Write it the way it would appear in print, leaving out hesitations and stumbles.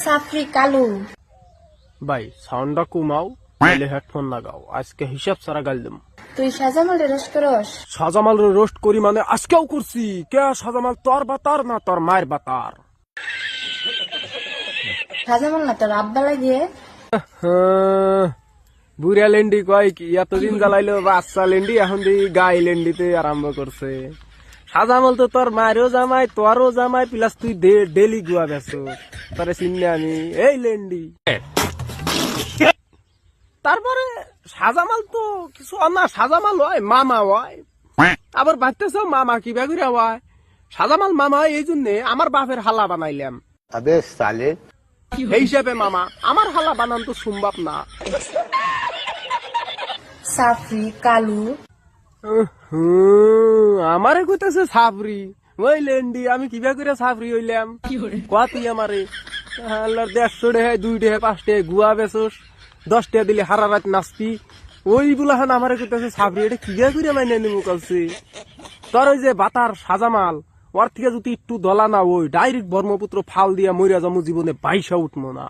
সাফরি কালু। ভাই সাউন্ডটা কমাও, তাহলে হেডফোন লাগাও, আজকে হিসাব সারা গাল দেব। তুই সাজামাল রোস্ট করস? সাজামাল রোস্ট করি মানে আজকেও করছি। কে সাজামাল, তোর বাতার না তোর মায়ের বাতার? সাজামাল না তোর আব্বা লাগিয়ে। বুড়া লেন্ডি কয় কি এতদিন জ্বালাইলো বাচ্চা লেন্ডি, এখন দি গাই লেন্ডিতে আরম্ভ করছে। সাজামাল তো তোর মায়েরও জামাই, তোরও জামাই, প্লাস তুই ডেলি গুয়া বেছো, তোরে চিনি আমি। এই লেন্ডি তারপরে সাজামাল তো কিছু না, সাজামাল হয় মামা হয়। আবার ভাবতেছ মামা কি বেগুরা হয়? সাজামাল মামা এই জন্যে আমার বাপের হালা বানাইলাম। अबे साले এই হিসাবে মামা আমার হালা বানান তো সম্ভব না। সাফরি কালু। আমারে কইতেছে সাফরি, ওই লেন্ডি আমি কিবা করে সাফরি হইলাম? কয়া তুই আমারে 150 টাকা 2 টাকা 5 টাকা গুয়া বেচোস, 10 টাকা দিলে হারা রাত নাচবি, ওই বুলাহান আমারে কইতেছে সাফরি। এটা কিবা করে মাইনে নিমু কালছে? তোর ওই যে বাতার সাজামাল, ওর থেকে যদি একটু দলা না ওই ডাইরেক্ট ব্রহ্মপুত্র ফাল দিয়া মরিয়া যামু, জীবনে 22 উঠবো না।